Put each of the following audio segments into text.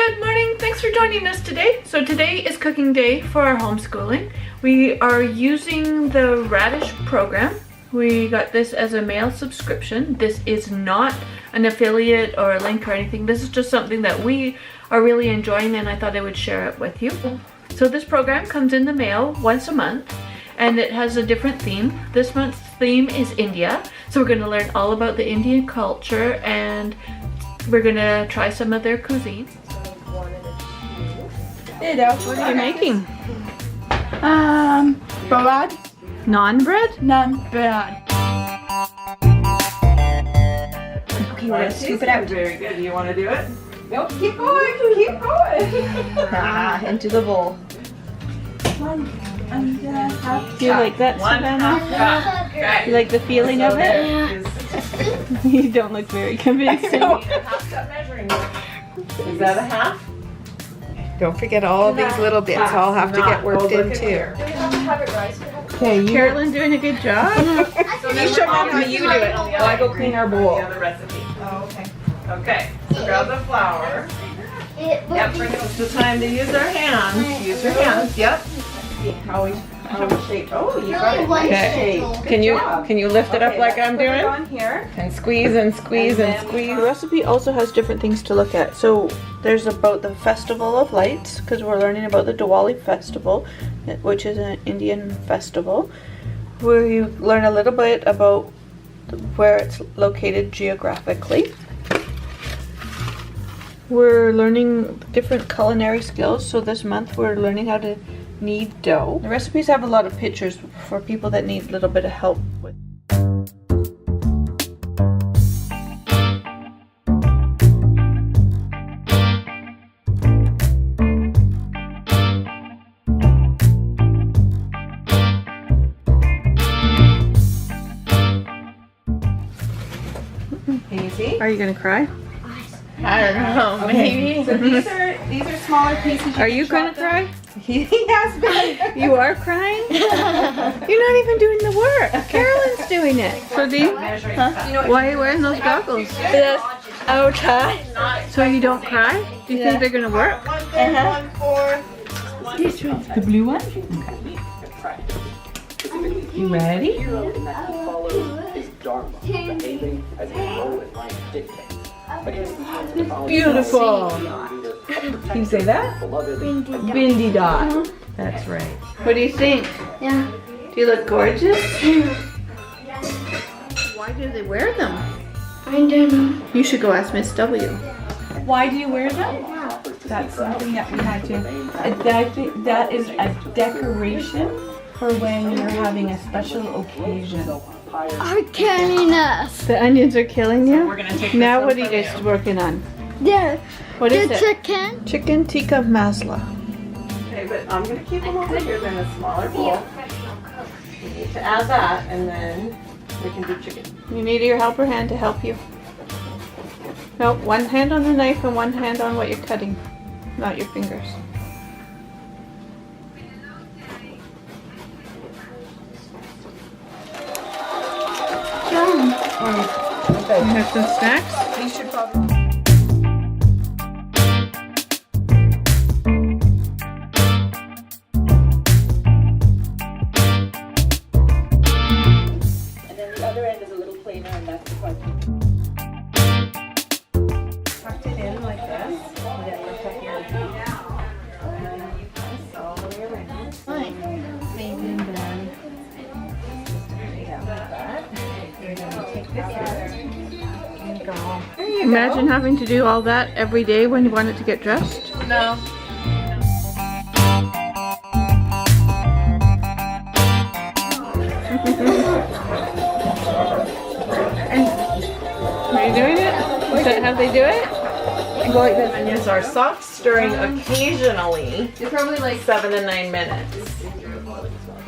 Good morning, thanks for joining us today. So today is cooking day for our homeschooling. We are using the Raddish program. We got this as a mail subscription. This is not an affiliate or a link or anything. This is just something that we are really enjoying and I thought I would share it with you. So this program comes in the mail once a month and it has a different theme. This month's theme is India. So we're going to learn all about the Indian culture and we're going to try some of their cuisine. What are you making? Bread. Naan bread? Naan bread. Okay, we're gonna scoop it out. Very good. You want to do it? Nope, keep going, keep going. Into the bowl. Do you like that, Savannah? You like the feeling of it? You don't look very convincing. Half cup measuring. Is that a half? Don't forget all these little bits all have to get worked in too. Okay, Carolyn doing a good job. You show mom how you do it while I go clean our bowl. The other recipe. Oh, okay. Okay, so grab the flour. Yep, bring it. It's the time to use our hands. Use your hands, yep. See how we shape. Oh, you got it. Okay. Can you lift it up like I'm doing? On here. And squeeze and squeeze and squeeze. The recipe also has different things to look at. So there's about the Festival of Lights, because we're learning about the Diwali festival, which is an Indian festival, where you learn a little bit about where it's located geographically. We're learning different culinary skills. So this month we're learning how to knead dough. The recipes have a lot of pictures for people that need a little bit of help with. Easy. Are you gonna cry? I don't know, maybe. So these are smaller pieces. Are you gonna cry? He has been. You are crying? You're not even doing the work. Carolyn's doing it. So do you? Why are you wearing those goggles? I will try. So you don't cry? Do you think they're gonna work? This one. The blue one? You ready? Beautiful. Can you say that? Bindi dot. That's right. What do you think? Yeah. Do you look gorgeous? Why do they wear them? I don't know. You should go ask Miss W. Why do you wear them? That's something that we had to. That is a decoration for when you're having a special occasion. Are killing us. The onions are killing you? We're gonna take Now this what are one you from guys working on? Yeah. What is The it? chicken. Chicken tikka masala. Okay, but I'm going to keep them over here in a smaller bowl. You need to add that and then we can do chicken. You need your helper hand to help you. No, one hand on the knife and one hand on what you're cutting, not your fingers. You have some snacks? You should probably. And then the other end is a little plainer and that's the question. Tucked it in like this. And then lift up your and then you press all the way around. And then you're gonna take this out and go. There you Imagine having to do all that every day when you wanted to get dressed. go. No. Are you doing it? Is that how they do it? Go like this. Onions are soft, stirring occasionally. You're probably like 7 to 9 minutes.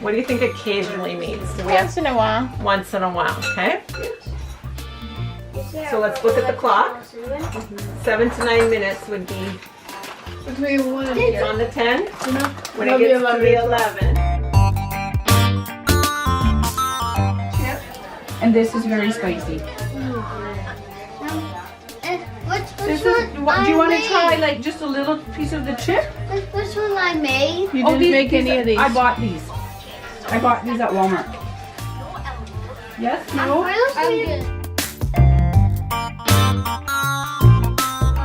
What do you think occasionally means? Do we have Once in a while. once in a while, okay? So let's look at the clock. 7 to 9 minutes would be Between 1 and it's on the 10 when it gets to the 11. And this is very spicy. What's This is, do you want to try like just a little piece of the chip? This one I made. You didn't make any of these. I bought these. I bought these at Walmart. Yes? No? I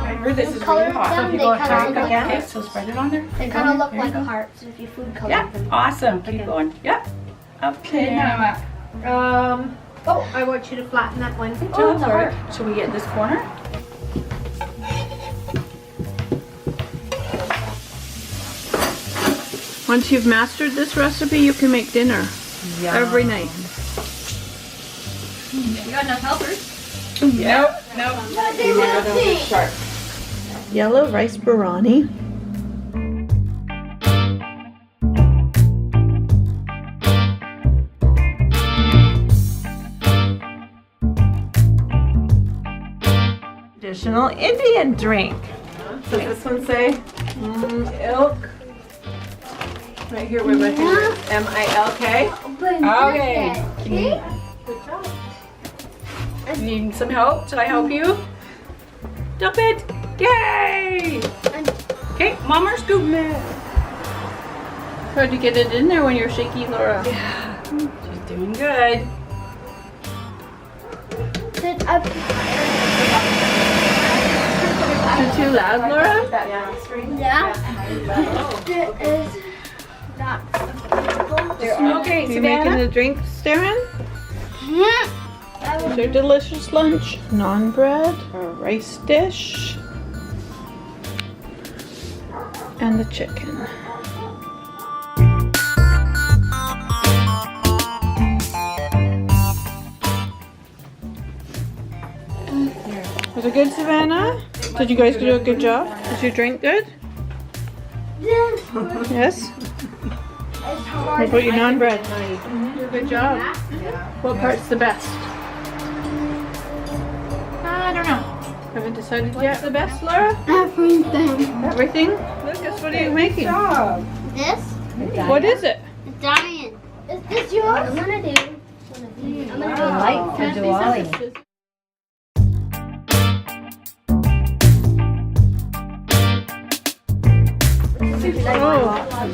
Remember, this is really colored hot. So them, if you they go colored attack them. again, so spread it on there. They kind of look There you like go. hearts if you food color Yeah, them. awesome. Keep going. Yep. Okay, now Oh, I want you to flatten that one. oh, that's all right. Should we get this corner? Once you've mastered this recipe, you can make dinner every night. You got enough helpers? Yep. Nope. Sharp. Yellow rice biryani. Traditional Indian drink. Does this one say ilk? Right here where my finger is. M-I-L-K. Okay. Need some help? Shall I help you? Dump it. Yay! Okay, Mama, scoop it. Hard to get it in there when you're shaky, Laura. She's doing good. Too loud, Laura? Yeah. Okay, Are you making Savannah. the drinks, Darren? It's our delicious lunch. Naan bread, a rice dish, and the chicken. Was it good, Savannah? Did you guys do a good job? Did you drink good? Yes? What about your naan bread? Good job. What part's the best? I don't know. Haven't decided yet. The best, Laura? Everything. Everything? Lucas, what are you making? This? What is it? Diane. Is this yours? I'm gonna do. I'm gonna do Light for Diwali.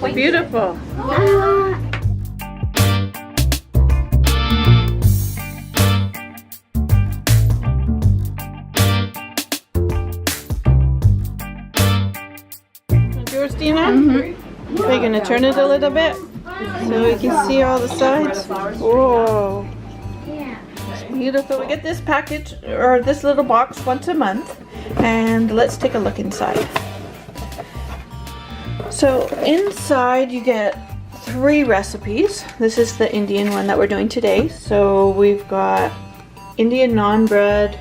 Oh, beautiful. Yours, Dina? Mm-hmm. Are you going to turn it a little bit so we can see all the sides? Whoa. It's beautiful. We get this package or this little box once a month, and let's take a look inside. So inside you get 3 recipes. This is the Indian one that we're doing today. So we've got Indian naan bread,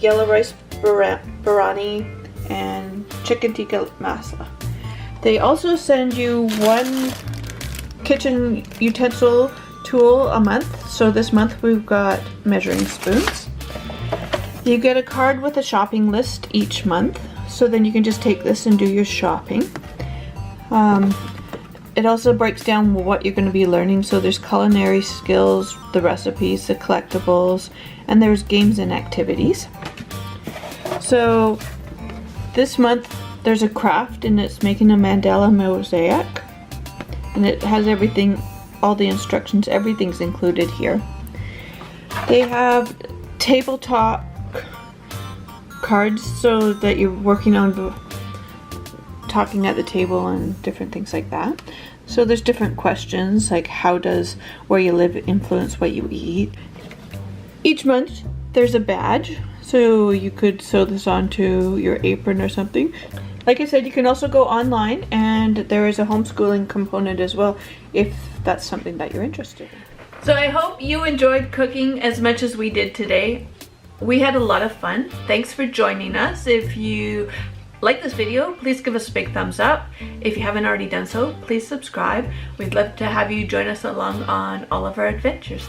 yellow rice biryani, and chicken tikka masala. They also send you 1 kitchen utensil tool a month. So this month we've got measuring spoons. You get a card with a shopping list each month. So then you can just take this and do your shopping. It also breaks down what you're going to be learning. So there's culinary skills, the recipes, the collectibles, and there's games and activities. So this month there's a craft, and it's making a mandala mosaic, and it has everything, all the instructions, everything's included here. They have tabletop cards so that you're working on talking at the table and different things like that. So there's different questions like how does where you live influence what you eat. Each month there's a badge, so you could sew this onto your apron or something. Like I said, you can also go online, and there is a homeschooling component as well if that's something that you're interested in. So I hope you enjoyed cooking as much as we did today. We had a lot of fun. Thanks for joining us. If you like this video, please give us a big thumbs up. If you haven't already done so, please subscribe. We'd love to have you join us along on all of our adventures.